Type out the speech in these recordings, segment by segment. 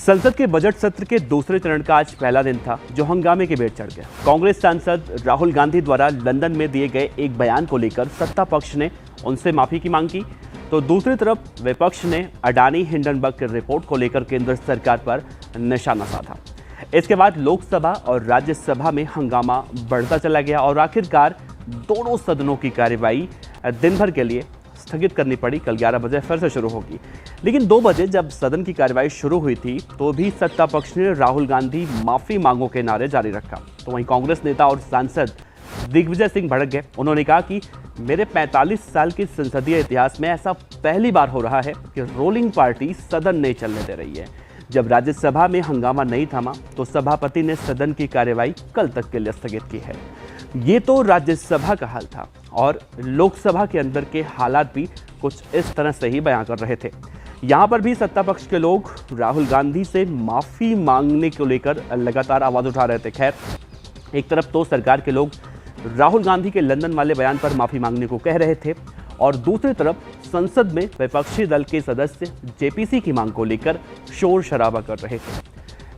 संसद के बजट सत्र के दूसरे चरण का आज पहला दिन था, जो हंगामे के भेंट चढ़ गया। कांग्रेस सांसद राहुल गांधी द्वारा लंदन में दिए गए एक बयान को लेकर सत्ता पक्ष ने उनसे माफी की मांग की, तो दूसरी तरफ विपक्ष ने अडानी हिंडनबर्ग की रिपोर्ट को लेकर केंद्र सरकार पर निशाना साधा। इसके बाद लोकसभा और राज्यसभा में हंगामा बढ़ता चला गया और आखिरकार दोनों सदनों की कार्यवाही दिन भर के लिए स्थगित करनी पड़ी। कल 11 बजे फिर से शुरू होगी, लेकिन 2 बजे जब सदन की कार्यवाही शुरू हुई थी तो भी सत्ता पक्ष ने राहुल गांधी माफी मांगो के नारे जारी रखा। तो वहीं कांग्रेस नेता और सांसद दिग्विजय सिंह भड़क गए। उन्होंने कहा कि मेरे 45 साल के संसदीय इतिहास में ऐसा पहली बार हो रहा है कि रोलिंग पार्टी सदन नहीं चलने दे रही है। जब राज्यसभा में हंगामा नहीं थमा तो सभापति ने सदन की कार्यवाही कल तक के लिए स्थगित की है। ये तो राज्यसभा का हाल था और लोकसभा के अंदर के हालात भी कुछ इस तरह से ही बयां कर रहे थे। यहाँ पर भी सत्ता पक्ष के लोग राहुल गांधी से माफी मांगने को लेकर लगातार आवाज उठा रहे थे। खैर, एक तरफ तो सरकार के लोग राहुल गांधी के लंदन वाले बयान पर माफी मांगने को कह रहे थे और दूसरी तरफ संसद में विपक्षी दल के सदस्य जेपीसी की मांग को लेकर शोर शराबा कर रहे थे।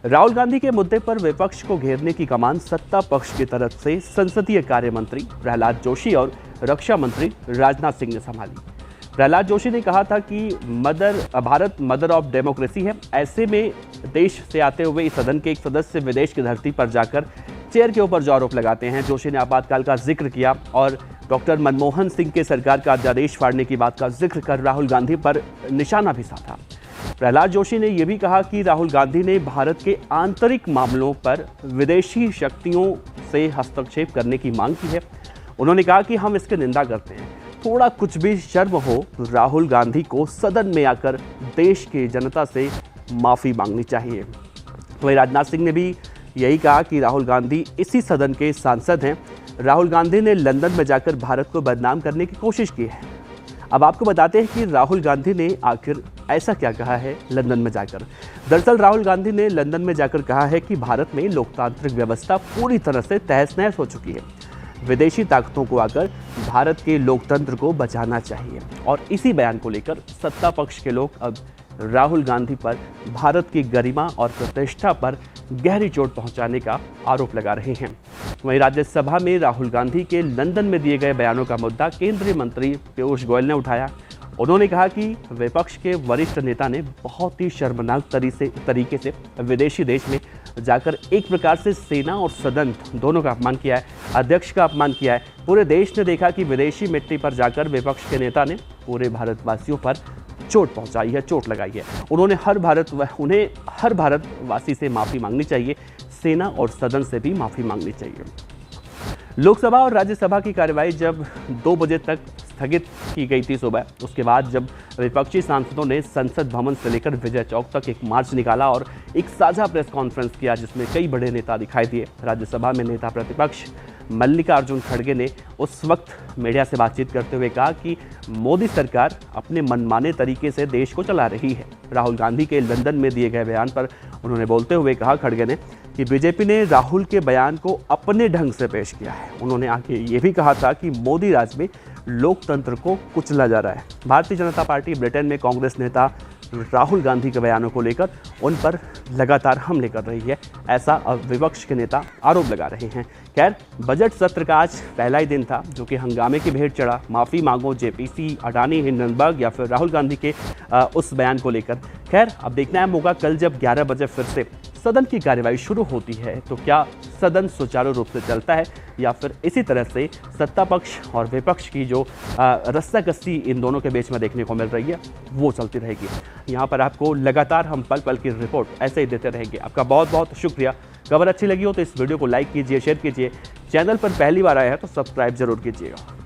राहुल गांधी के मुद्दे पर विपक्ष को घेरने की कमान सत्ता पक्ष की तरफ से संसदीय कार्य मंत्री प्रहलाद जोशी और रक्षा मंत्री राजनाथ सिंह ने संभाली। प्रहलाद जोशी ने कहा था कि भारत मदर ऑफ डेमोक्रेसी है। ऐसे में देश से आते हुए इस सदन के एक सदस्य विदेश की धरती पर जाकर चेयर के ऊपर जो आरोप लगाते हैं। जोशी ने आपातकाल का जिक्र किया और डॉक्टर मनमोहन सिंह के सरकार का अध्यादेश फाड़ने की बात का जिक्र कर राहुल गांधी पर निशाना भी साधा। प्रहलाद जोशी ने यह भी कहा कि राहुल गांधी ने भारत के आंतरिक मामलों पर विदेशी शक्तियों से हस्तक्षेप करने की मांग की है। उन्होंने कहा कि हम इसकी निंदा करते हैं। थोड़ा कुछ भी शर्म हो तो राहुल गांधी को सदन में आकर देश की जनता से माफी मांगनी चाहिए। वहीं राजनाथ सिंह ने भी यही कहा कि राहुल गांधी इसी सदन के सांसद हैं। राहुल गांधी ने लंदन में जाकर भारत को बदनाम करने की कोशिश की है। अब आपको बताते हैं कि राहुल गांधी ने आखिर ऐसा क्या कहा है लंदन में जाकर। दरअसल राहुल गांधी ने लंदन में जाकर कहा है कि भारत में लोकतांत्रिक व्यवस्था पूरी तरह से तहस नहस हो चुकी है। विदेशी ताकतों को आकर भारत के लोकतंत्र को बचाना चाहिए और इसी बयान को लेकर सत्ता पक्ष के लोग अब राहुल गांधी पर भारत की गरिमा और प्रतिष्ठा पर गहरी चोट पहुंचाने का आरोप लगा रहे हैं। वहीं राज्यसभा में राहुल गांधी के लंदन में दिए गए बयानों का मुद्दा केंद्रीय मंत्री पीयूष गोयल ने उठाया। उन्होंने कहा कि विपक्ष के वरिष्ठ नेता ने बहुत ही शर्मनाक तरीके से विदेशी देश में जाकर एक प्रकार से सेना और सदन दोनों का अपमान किया है, अध्यक्ष का अपमान किया है। पूरे देश ने देखा कि विदेशी मिट्टी पर जाकर विपक्ष के नेता ने पूरे भारतवासियों पर चोट पहुंचाई है, चोट लगाई है। उन्हें हर भारतवासी से माफ़ी मांगनी चाहिए, सेना और सदन से भी माफ़ी मांगनी चाहिए। लोकसभा और राज्यसभा की कार्यवाही जब 2 बजे तक स्थगित की गई थी सुबह, उसके बाद जब विपक्षी सांसदों ने संसद भवन से लेकर विजय चौक तक एक मार्च निकाला और एक साझा प्रेस कॉन्फ्रेंस किया जिसमें कई बड़े नेता दिखाई दिए। राज्यसभा में नेता प्रतिपक्ष मल्लिकार्जुन खड़गे ने उस वक्त मीडिया से बातचीत करते हुए कहा कि मोदी सरकार अपने मनमाने तरीके से देश को चला रही है। राहुल गांधी के लंदन में दिए गए बयान पर उन्होंने बोलते हुए कहा खड़गे ने कि बीजेपी ने राहुल के बयान को अपने ढंग से पेश किया है। उन्होंने आगे ये भी कहा था कि मोदी राज में लोकतंत्र को कुचला जा रहा है। भारतीय जनता पार्टी ब्रिटेन में कांग्रेस नेता राहुल गांधी के बयानों को लेकर उन पर लगातार हमले कर रही है, ऐसा अब विपक्ष के नेता आरोप लगा रहे हैं। खैर, बजट सत्र का आज पहला ही दिन था जो कि हंगामे की भेंट चढ़ा। माफ़ी मांगो जेपीसी, अडानी हिंडनबर्ग या फिर राहुल गांधी के उस बयान को लेकर। खैर, अब देखना है होगा कल जब 11 बजे फिर से सदन की कार्यवाही शुरू होती है तो क्या सदन सुचारू रूप से चलता है या फिर इसी तरह से सत्ता पक्ष और विपक्ष की जो रस्साकसी इन दोनों के बीच में देखने को मिल रही है वो चलती रहेगी। यहाँ पर आपको लगातार हम पल पल की रिपोर्ट ऐसे ही देते रहेंगे। आपका बहुत बहुत शुक्रिया। खबर अच्छी लगी हो तो इस वीडियो को लाइक कीजिए, शेयर कीजिए। चैनल पर पहली बार आया है तो सब्सक्राइब जरूर कीजिएगा।